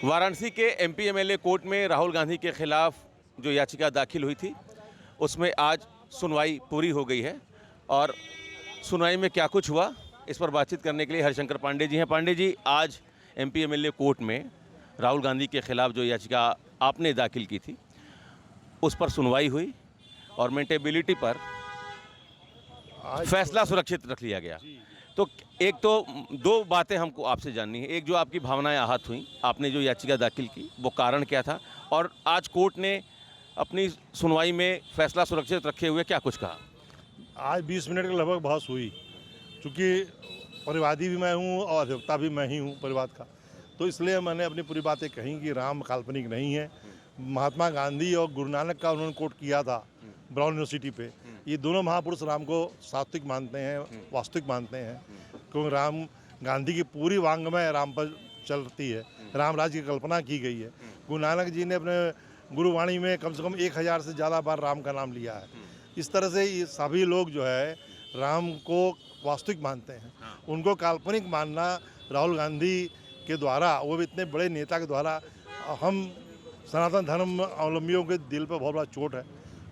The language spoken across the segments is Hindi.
वाराणसी के एमपी एमएलए कोर्ट में राहुल गांधी के खिलाफ जो याचिका दाखिल हुई थी उसमें आज सुनवाई पूरी हो गई है और सुनवाई में क्या कुछ हुआ इस पर बातचीत करने के लिए हरिशंकर पांडे जी हैं। पांडे जी, आज एमपी एमएलए कोर्ट में राहुल गांधी के खिलाफ जो याचिका आपने दाखिल की थी उस पर सुनवाई हुई और मेंटेबिलिटी पर फैसला सुरक्षित रख लिया गया। तो एक तो दो बातें हमको आपसे जाननी है। एक, जो आपकी भावनाएं आहत हुई, आपने जो याचिका दाखिल की वो कारण क्या था, और आज कोर्ट ने अपनी सुनवाई में फैसला सुरक्षित रखे हुए क्या कुछ कहा। आज 20 मिनट के लगभग बहस हुई। चूँकि परिवादी भी मैं हूँ और अधिवक्ता भी मैं ही हूँ परिवाद का, तो इसलिए मैंने अपनी पूरी बातें कही कि राम काल्पनिक नहीं है। महात्मा गांधी और गुरु नानक का उन्होंने कोट किया था ब्राउन यूनिवर्सिटी पे। ये दोनों महापुरुष राम को सात्विक मानते हैं, वास्तविक मानते हैं, क्योंकि राम गांधी की पूरी वांग्मय राम पर चलती है। राम राज्य की कल्पना की गई है। गुरु नानक जी ने अपने गुरुवाणी में कम से कम 1000 से ज़्यादा बार राम का नाम लिया है। इस तरह से ये सभी लोग जो है राम को वास्तविक मानते हैं। उनको काल्पनिक मानना राहुल गांधी के द्वारा, वो भी इतने बड़े नेता के द्वारा, हम सनातन धर्म अवलंबियों के दिल पर बहुत बड़ा चोट है।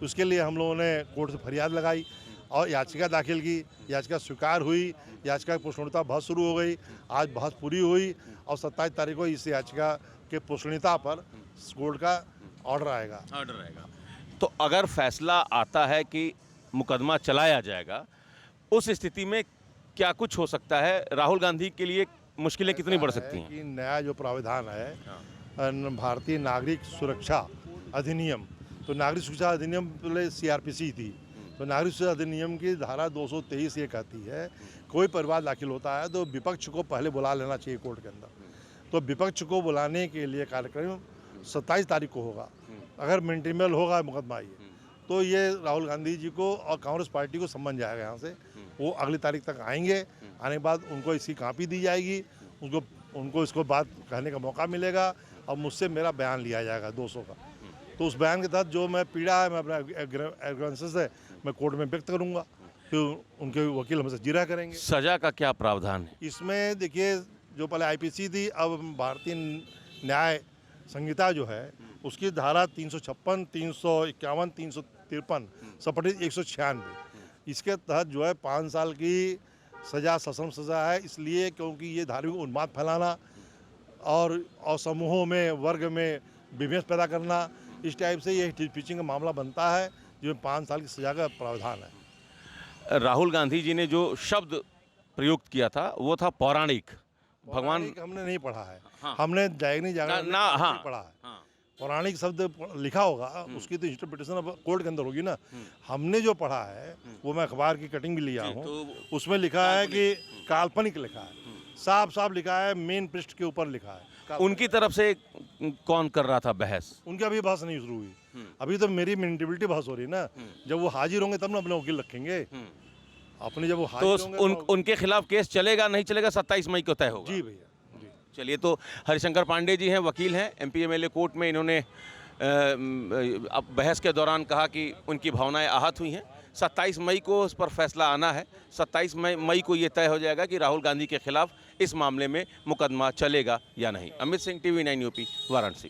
उसके लिए हम लोगों ने कोर्ट से फरियाद लगाई और याचिका दाखिल की। याचिका स्वीकार हुई, याचिका की पुष्णता बहस शुरू हो गई। आज बहस पूरी हुई और 27 तारीख को इस याचिका के पुष्णता पर कोर्ट का ऑर्डर आएगा। तो अगर फैसला आता है कि मुकदमा चलाया जाएगा, उस स्थिति में क्या कुछ हो सकता है? राहुल गांधी के लिए मुश्किलें कितनी बढ़ सकती हैं? कि नया जो प्रावधान है भारतीय नागरिक सुरक्षा अधिनियम, तो नागरिक सुरक्षा अधिनियम पहले सीआरपीसी थी, तो नागरिक सुरक्षा अधिनियम की धारा 223 ये कहती है कोई परिवार दाखिल होता है तो विपक्ष को पहले बुला लेना चाहिए कोर्ट के अंदर। तो विपक्ष को बुलाने के लिए कार्यक्रम 27 तारीख को होगा। अगर मेंटेबल होगा मुकदमा ये, तो ये राहुल गांधी जी को और कांग्रेस पार्टी को समझ जाएगा यहाँ से। वो अगली तारीख तक आएंगे। आने के बाद उनको इसकी कॉपी दी जाएगी, उनको इसको बात कहने का मौका मिलेगा और मुझसे मेरा बयान लिया जाएगा 200 का। तो उस बयान के तहत जो मैं पीड़ा है, मैं अपना एग्रेवेंसेस है, मैं कोर्ट में व्यक्त करूंगा, फिर उनके वकील हमसे जिरा करेंगे। सजा का क्या प्रावधान है इसमें? देखिए, जो पहले आईपीसी थी, अब भारतीय न्याय संहिता जो है उसकी धारा 356, 351, 353 सपटित 196, इसके तहत जो है 5 साल की सजा, सश्रम सजा है। इसलिए क्योंकि ये धार्मिक उन्माद फैलाना और समूहों में, वर्ग में विभेद पैदा करना, इस टाइप से ये टीचिंग का मामला बनता है, जो 5 साल की सजा का प्रावधान है। राहुल गांधी जी ने जो शब्द प्रयुक्त किया था वो था पौराणिक। भगवान हमने नहीं पढ़ा है। हमने जागनी जागरण नहीं पढ़ा है। पौराणिक शब्द लिखा होगा, उसकी तो इंटरप्रिटेशन अब कोर्ट के अंदर होगी ना। हमने जो पढ़ा है वो मैं अखबार की कटिंग भी लिया हूँ, तो उसमें लिखा है कि काल्पनिक लिखा है, साफ साफ लिखा है, मेन पृष्ठ के ऊपर लिखा है। उनकी तरफ से कौन कर रहा था बहस? उनकी अभी बहस नहीं शुरू हुई। अभी तो मेरी मेंटेबिलिटी बहस हो रही है ना। जब वो हाजिर होंगे तब ना अपने वकील रखेंगे अपने। जब वो हाजिर होंगे तो उनके खिलाफ केस चलेगा नहीं चलेगा 27 मई को तय होगा। जी भैया, जी। चलिए, तो हरिशंकर पांडे जी हैं, वकील हैं एमपी एमएलए कोर्ट में। इन्होंने अब बहस के दौरान कहा कि उनकी भावनाएं आहत हुई हैं। 27 मई को उस पर फैसला आना है। 27 मई को ये तय हो जाएगा कि राहुल गांधी के खिलाफ इस मामले में मुकदमा चलेगा या नहीं। Amit Singh, TV9 UP, Varanasi.